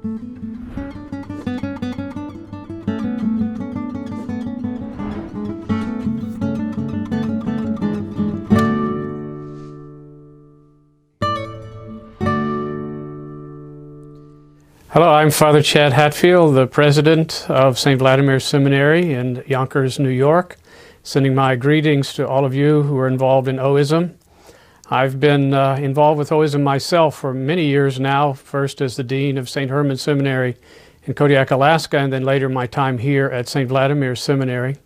Hello, I'm Father Chad Hatfield, the president of St. Vladimir Seminary in Yonkers, New York, sending my greetings to all of you who are involved in OISM. I've been involved with OISM myself for many years now, first as the dean of St. Herman Seminary in Kodiak, Alaska, and then later my time here at St. Vladimir Seminary.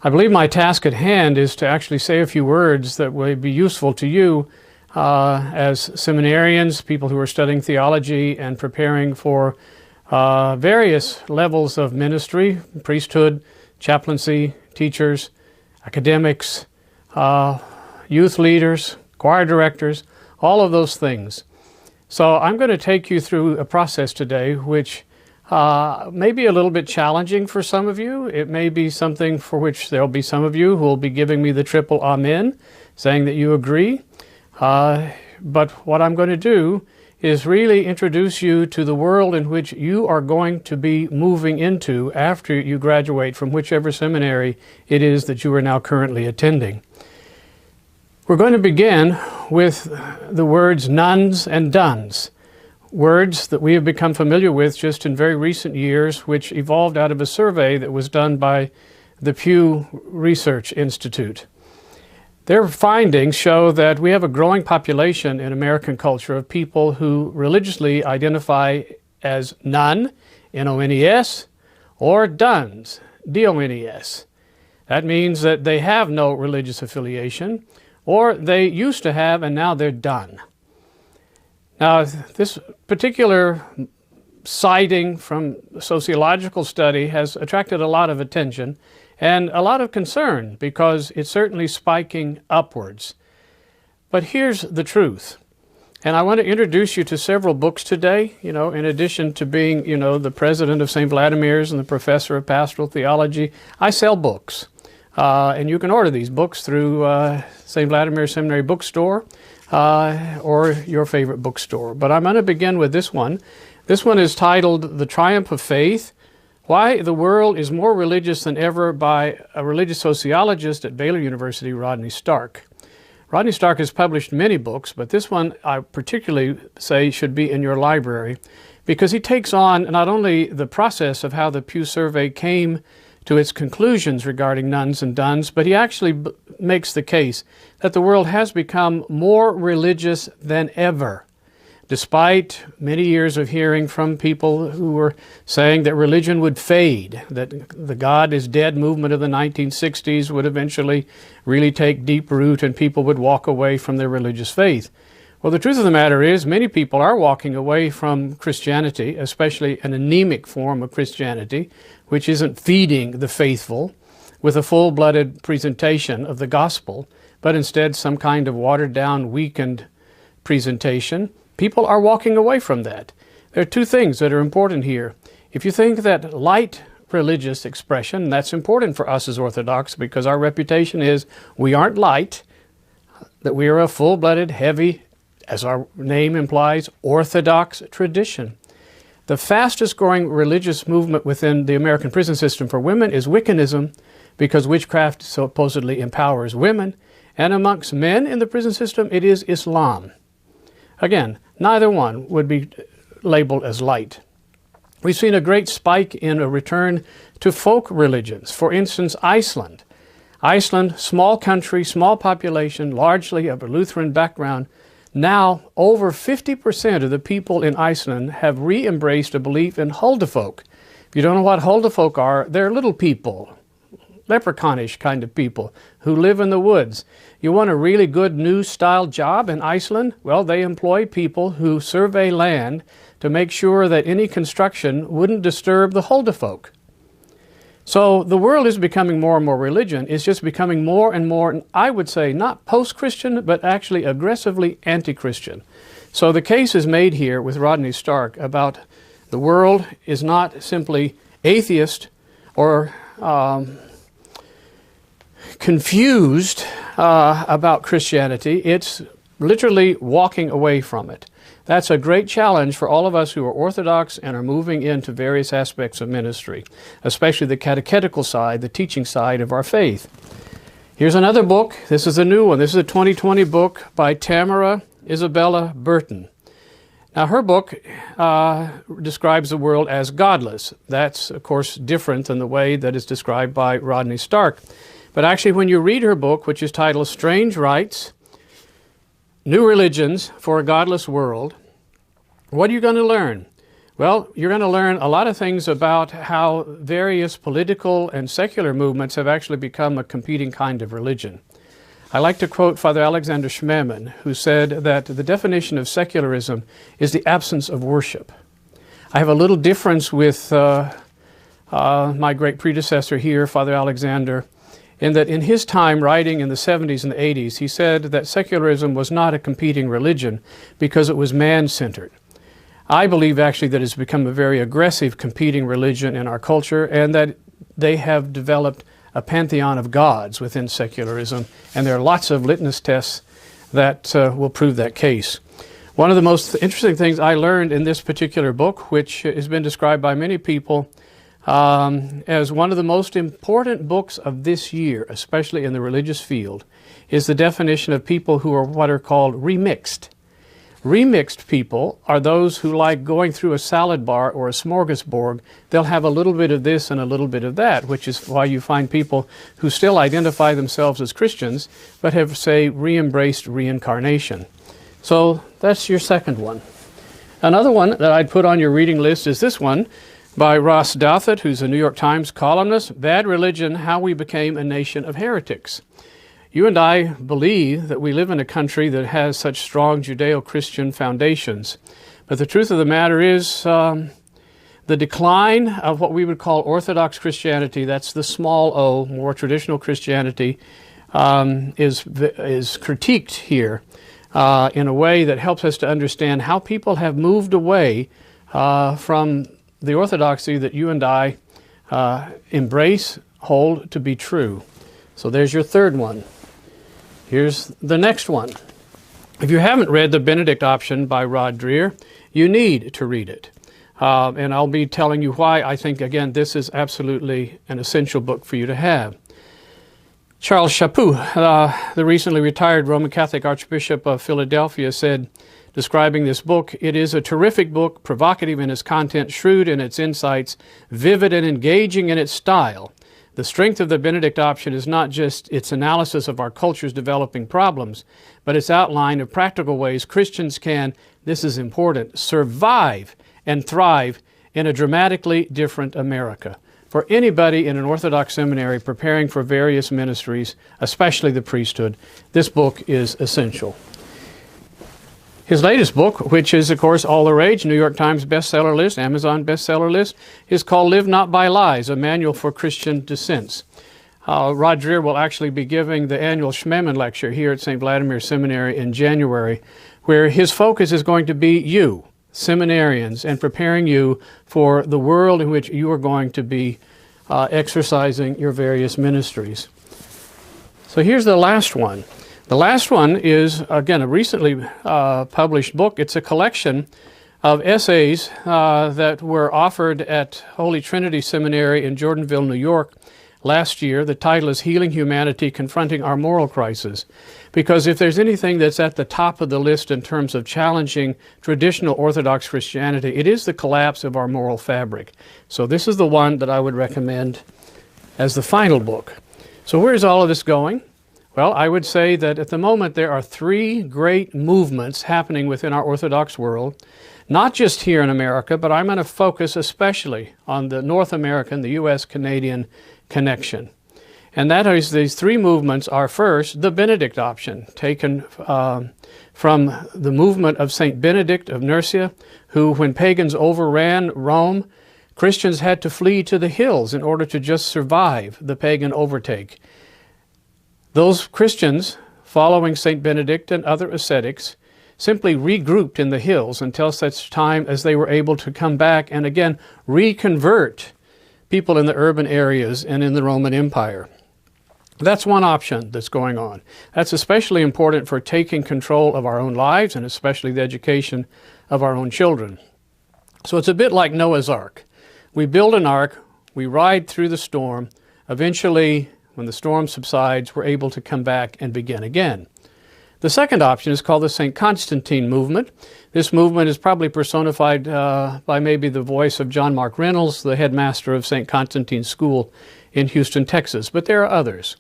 I believe my task at hand is to actually say a few words that will be useful to you as seminarians, people who are studying theology and preparing for various levels of ministry, priesthood, chaplaincy, teachers, academics, youth leaders, choir directors, all of those things. So I'm going to take you through a process today which may be a little bit challenging for some of you. It may be something for which there will be some of you who will be giving me the triple amen, saying that you agree. But what I'm going to do is really introduce you to the world in which you are going to be moving into after you graduate from whichever seminary it is that you are now currently attending. We're going to begin with the words nuns and duns, words that we have become familiar with just in very recent years, which evolved out of a survey that was done by the Pew Research Institute. Their findings show that we have a growing population in American culture of people who religiously identify as nun, N-O-N-E-S, or duns, D-O-N-E-S. That means that they have no religious affiliation, or they used to have and now they're done. Now, this particular citing from a sociological study has attracted a lot of attention and a lot of concern because it's certainly spiking upwards. But here's the truth. And I want to introduce you to several books today, in addition to being, the president of St. Vladimir's and the professor of pastoral theology. I sell books. And you can order these books through St. Vladimir Seminary Bookstore or your favorite bookstore. But I'm going to begin with this one. This one is titled The Triumph of Faith: Why the World is More Religious Than Ever by a religious sociologist at Baylor University, Rodney Stark. Rodney Stark has published many books, but this one I particularly say should be in your library because he takes on not only the process of how the Pew survey came to its conclusions regarding nuns and duns, but he actually makes the case that the world has become more religious than ever, despite many years of hearing from people who were saying that religion would fade, that the God is dead movement of the 1960s would eventually really take deep root and people would walk away from their religious faith. Well, the truth of the matter is many people are walking away from Christianity, especially an anemic form of Christianity, which isn't feeding the faithful with a full-blooded presentation of the gospel, but instead some kind of watered-down, weakened presentation. People are walking away from that. There are two things that are important here. If you think that light religious expression, that's important for us as Orthodox because our reputation is we aren't light, that we are a full-blooded, heavy, as our name implies, Orthodox tradition. The fastest growing religious movement within the American prison system for women is Wiccanism because witchcraft supposedly empowers women, and amongst men in the prison system it is Islam. Again, neither one would be labeled as light. We've seen a great spike in a return to folk religions. For instance, Iceland. Iceland, small country, small population, largely of a Lutheran background. Now, over 50% of the people in Iceland have re-embraced a belief in huldufolk. If you don't know what huldufolk are, they're little people, leprechaunish kind of people who live in the woods. You want a really good new style job in Iceland? Well, they employ people who survey land to make sure that any construction wouldn't disturb the huldufolk. So the world is becoming more and more religion. It's just becoming more and more, I would say, not post-Christian, but actually aggressively anti-Christian. So the case is made here with Rodney Stark about the world is not simply atheist or confused about Christianity. It's literally walking away from it. That's a great challenge for all of us who are Orthodox and are moving into various aspects of ministry, especially the catechetical side, the teaching side of our faith. Here's another book. This is a new one. This is a 2020 book by Tamara Isabella Burton. Now, her book describes the world as godless. That's, of course, different than the way that is described by Rodney Stark. But actually, when you read her book, which is titled Strange Rites, New Religions for a Godless World, what are you going to learn? Well, you're going to learn a lot of things about how various political and secular movements have actually become a competing kind of religion. I like to quote Father Alexander Schmemann, who said that the definition of secularism is the absence of worship. I have a little difference with my great predecessor here, Father Alexander, in that in his time writing in the 70s and the 80s, he said that secularism was not a competing religion because it was man-centered. I believe actually that it's become a very aggressive competing religion in our culture, and that they have developed a pantheon of gods within secularism, and there are lots of litmus tests that will prove that case. One of the most interesting things I learned in this particular book, which has been described by many people as one of the most important books of this year, especially in the religious field, is the definition of people who are what are called remixed. Remixed people are those who like going through a salad bar or a smorgasbord. They'll have a little bit of this and a little bit of that, which is why you find people who still identify themselves as Christians, but have, say, re-embraced reincarnation. So that's your second one. Another one that I'd put on your reading list is this one by Ross Douthat, who's a New York Times columnist, Bad Religion, How We Became a Nation of Heretics. You and I believe that we live in a country that has such strong Judeo-Christian foundations. But the truth of the matter is the decline of what we would call Orthodox Christianity, that's the small o, more traditional Christianity, is critiqued here in a way that helps us to understand how people have moved away from the orthodoxy that you and I embrace, hold to be true. So there's your third one. Here's the next one. If you haven't read The Benedict Option by Rod Dreher, you need to read it. And I'll be telling you why I think, again, this is absolutely an essential book for you to have. Charles Chaput, the recently retired Roman Catholic Archbishop of Philadelphia, said, describing this book, "It is a terrific book, provocative in its content, shrewd in its insights, vivid and engaging in its style. The strength of the Benedict Option is not just its analysis of our culture's developing problems, but its outline of practical ways Christians can, this is important, survive and thrive in a dramatically different America." For anybody in an Orthodox seminary preparing for various ministries, especially the priesthood, this book is essential. His latest book, which is, of course, all the rage, New York Times bestseller list, Amazon bestseller list, is called Live Not by Lies, a Manual for Christian Dissents. Rod Dreher will actually be giving the annual Schmemann Lecture here at St. Vladimir Seminary in January, where his focus is going to be you, seminarians, and preparing you for the world in which you are going to be exercising your various ministries. So here's the last one. The last one is, again, a recently published book. It's a collection of essays that were offered at Holy Trinity Seminary in Jordanville, New York last year. The title is Healing Humanity, Confronting Our Moral Crisis. Because if there's anything that's at the top of the list in terms of challenging traditional Orthodox Christianity, it is the collapse of our moral fabric. So this is the one that I would recommend as the final book. So where is all of this going? Well, I would say that at the moment there are three great movements happening within our Orthodox world, not just here in America, but I'm going to focus especially on the North American, the U.S.-Canadian connection. And that is, these three movements are first, the Benedict Option, taken from the movement of St. Benedict of Nursia, who, when pagans overran Rome, Christians had to flee to the hills in order to just survive the pagan overtake. Those Christians, following St. Benedict and other ascetics, simply regrouped in the hills until such time as they were able to come back and again reconvert people in the urban areas and in the Roman Empire. That's one option that's going on. That's especially important for taking control of our own lives and especially the education of our own children. So it's a bit like Noah's Ark. We build an ark, we ride through the storm. Eventually, when the storm subsides, we're able to come back and begin again. The second option is called the St. Constantine movement. This movement is probably personified by maybe the voice of John Mark Reynolds, the headmaster of St. Constantine's School in Houston, Texas, but there are others.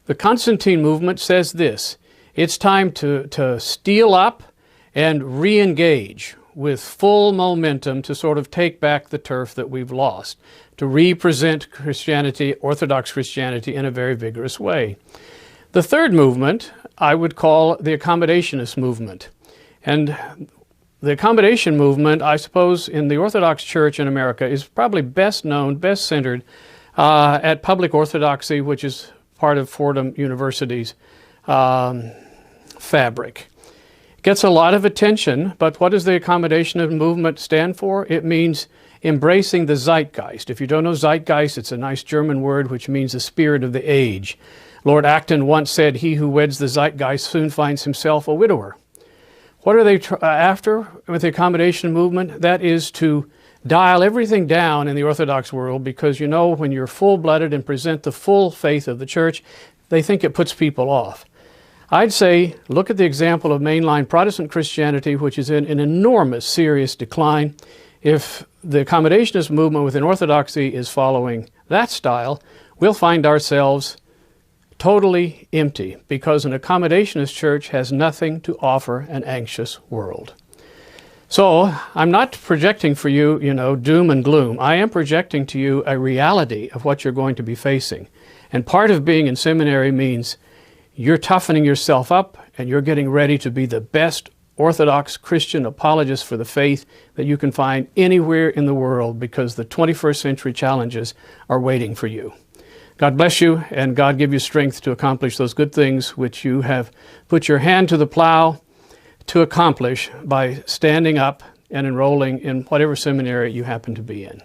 The Constantine movement says this: it's time to steel up and re-engage with full momentum to sort of take back the turf that we've lost, to represent Christianity, Orthodox Christianity, in a very vigorous way. The third movement I would call the Accommodationist Movement. And the accommodation movement, I suppose, in the Orthodox Church in America is probably best known, best centered at public orthodoxy, which is part of Fordham University's fabric. It gets a lot of attention, but what does the Accommodationist Movement stand for? It means embracing the zeitgeist. If you don't know zeitgeist, it's a nice German word which means the spirit of the age. Lord Acton once said, "He who weds the zeitgeist soon finds himself a widower." What are they after with the accommodation movement? That is to dial everything down in the Orthodox world, because you know when you're full-blooded and present the full faith of the church, they think it puts people off. I'd say look at the example of mainline Protestant Christianity, which is in an enormous, serious decline. If the accommodationist movement within Orthodoxy is following that style, we'll find ourselves totally empty, because an accommodationist church has nothing to offer an anxious world. So I'm not projecting for you, doom and gloom. I am projecting to you a reality of what you're going to be facing. And part of being in seminary means you're toughening yourself up and you're getting ready to be the best Orthodox Christian apologist for the faith that you can find anywhere in the world, because the 21st century challenges are waiting for you. God bless you, and God give you strength to accomplish those good things which you have put your hand to the plow to accomplish by standing up and enrolling in whatever seminary you happen to be in.